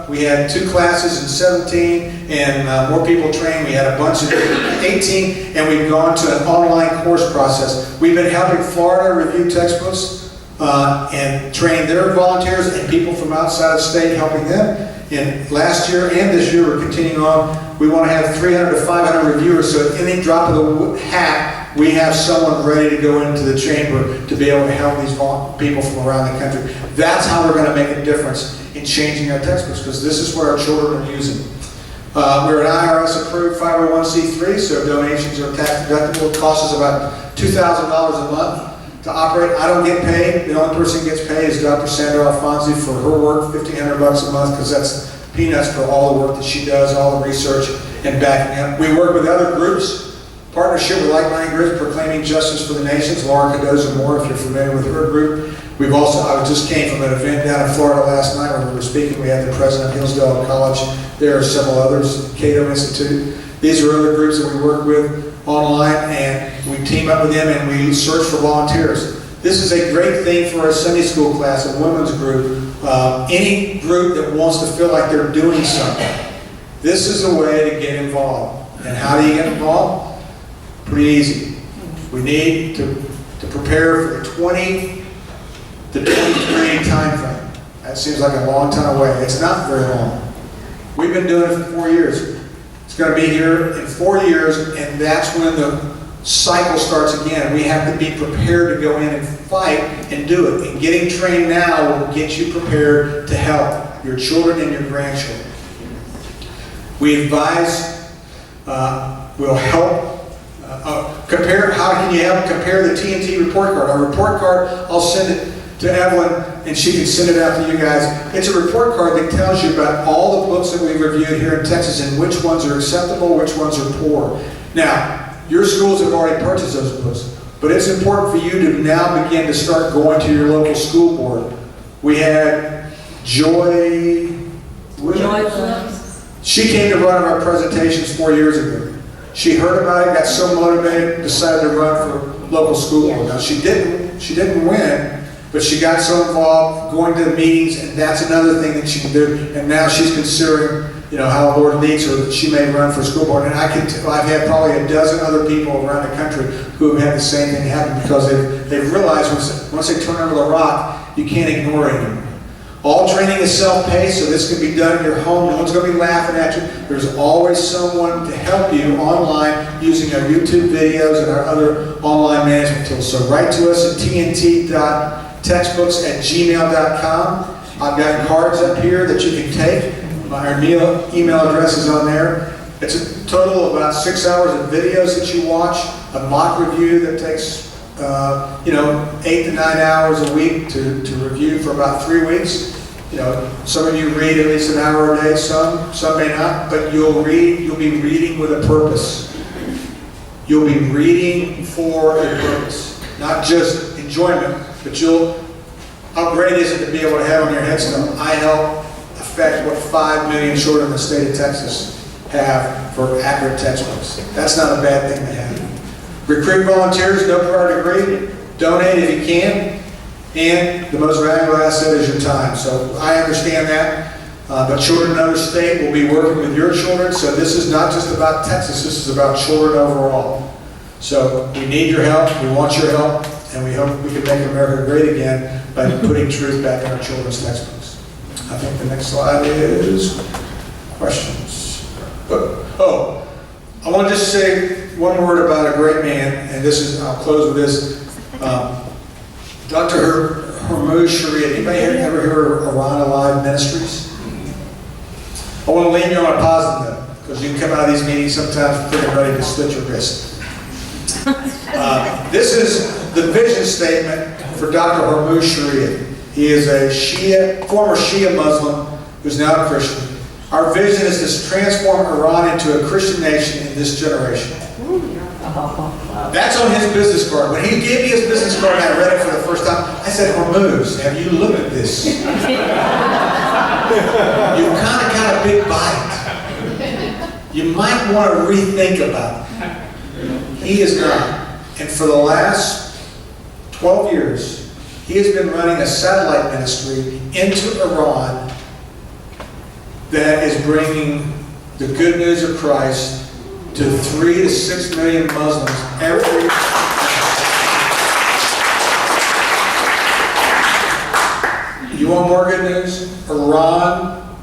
we had 2 classes in 17, and more people trained. We had a bunch of 18, and we've gone to an online course process. We've been helping Florida review textbooks and train their volunteers and people from outside the state, helping them. And last year and this year, we're continuing on. We want to have 300 to 500 reviewers, so at any drop of the hat, we have someone ready to go into the chamber to be able to help these people from around the country. That's how we're going to make a difference in changing our textbooks, because this is what our children are using. We're an IRS-approved 501c3, so donations are tax deductible. It costs us about $2,000 a month to operate. I don't get paid. The only person who gets paid is Dr. Sandra Alfonsi for her work, $1,500 a month, because that's peanuts for all the work that she does, all the research and backing up. We work with other groups. Partnership with like-minded groups proclaiming justice for the nations. Laura Cadoza Moore, if you're familiar with her group. We've also, I just came from an event down in Florida last night where we were speaking. We had the president of Hillsdale College. There are several others, Cato Institute. These are other groups that we work with online, and we team up with them and we search for volunteers. This is a great thing for our Sunday school class, a women's group, any group that wants to feel like they're doing something. This is a way to get involved. And how do you get involved? Pretty easy. We need to prepare for the 20 to 23 time frame. That seems like a long time away. It's not very long. We've been doing it for 4 years. It's going to be here in 4 years, and that's when the cycle starts again. We have to be prepared to go in and fight and do it. And getting trained now will get you prepared to help your children and your grandchildren. We advise, we'll help. How can you help compare the TNT report card? Our report card, I'll send it to Evelyn and she can send it out to you guys. It's a report card that tells you about all the books that we've reviewed here in Texas and which ones are acceptable, which ones are poor. Now, your schools have already purchased those books, but it's important for you to now begin to start going to your local school board. We had Joy Williams. She came to one of our presentations 4 years ago. She heard about it, got so motivated, decided to run for local school board. Now she didn't win, but she got so involved going to the meetings, and that's another thing that she can do. And now she's considering, how the Lord leads her, that she may run for school board. And I've had probably a dozen other people around the country who have had the same thing happen because they've realized once they turn over the rock, you can't ignore it anymore. All training is self-paced, so this can be done in your home. No one's going to be laughing at you. There's always someone to help you online using our YouTube videos and our other online management tools. So write to us at tnt.textbooks@gmail.com. I've got cards up here that you can take. Our email address is on there. It's a total of about 6 hours of videos that you watch, a mock review that takes 8 to 9 hours a week to review for about 3 weeks. Some of you read at least an hour a day, some may not, but you'll be reading with a purpose. You'll be reading for a purpose, not just enjoyment, but how great is it to be able to have on your headstone, I help affect what 5 million children in the state of Texas have for accurate textbooks. That's not a bad thing to have. Recruit volunteers, no prior degree, donate if you can, and the most valuable asset is your time. So I understand that, but Children in Another State will be working with your children, so this is not just about Texas, this is about children overall. So we need your help, we want your help, and we hope we can make America great again by putting truth back in our children's textbooks. I think the next slide is questions. Oh, I want to just say one word about a great man, and this is, I'll close with this. Dr. Hormuz Sharia, anybody ever heard of Iran Alive Ministries? I want to leave you on a positive note, because you can come out of these meetings sometimes pretty ready to slit your wrist. This is the vision statement for Dr. Hormuz Sharia. He is a former Shia Muslim who's now a Christian. Our vision is to transform Iran into a Christian nation in this generation. That's on his business card. When he gave me his business card and I read it for the first time, I said, Hormuz, have you looked at this? You kind of got a big bite. You might want to rethink about it. He is not. And for the last 12 years, he has been running a satellite ministry into Iran that is bringing the good news of Christ to 3 to 6 million Muslims every year. You want more good news? Iran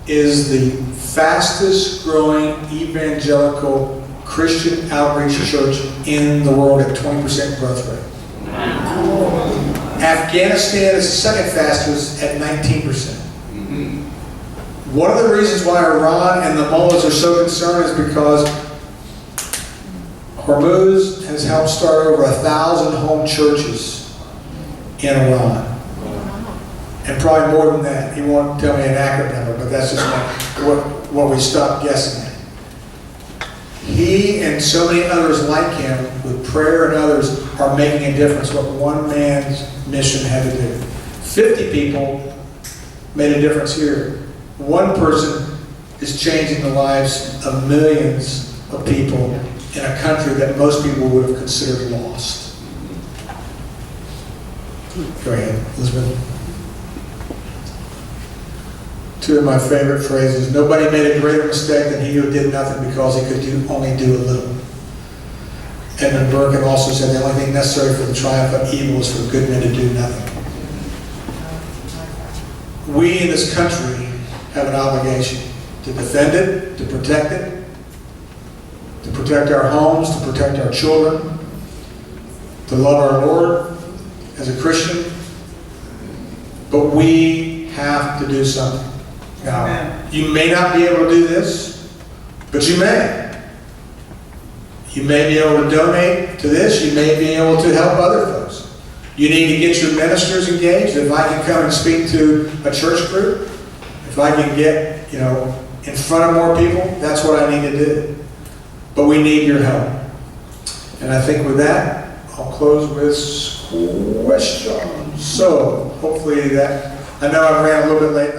is the fastest growing evangelical Christian outreach church in the world at 20% growth rate. Afghanistan is the second fastest at 19%. One of the reasons why Iran and the mullahs are so concerned is because Hormuz has helped start over 1,000 home churches in Iran. And probably more than that. He won't tell me an accurate number, but that's just what we stopped guessing at. He and so many others like him, with prayer and others, are making a difference, what one man's mission had to do. 50 people made a difference here. One person is changing the lives of millions of people in a country that most people would have considered lost. Go ahead, Elizabeth. Two of my favorite phrases. Nobody made a greater mistake than he who did nothing because he could only do a little. Edmund Burke also said the only thing necessary for the triumph of evil is for good men to do nothing. We in this country have an obligation to defend it, to protect it, to protect our homes, to protect our children, to love our Lord as a Christian. But we have to do something. Now, you may not be able to do this, but you may. You may be able to donate to this. You may be able to help other folks. You need to get your ministers engaged. If I can come and speak to a church group, if I can get, in front of more people, that's what I need to do. But we need your help. And I think with that, I'll close with questions. So, hopefully that, I know I ran a little bit late.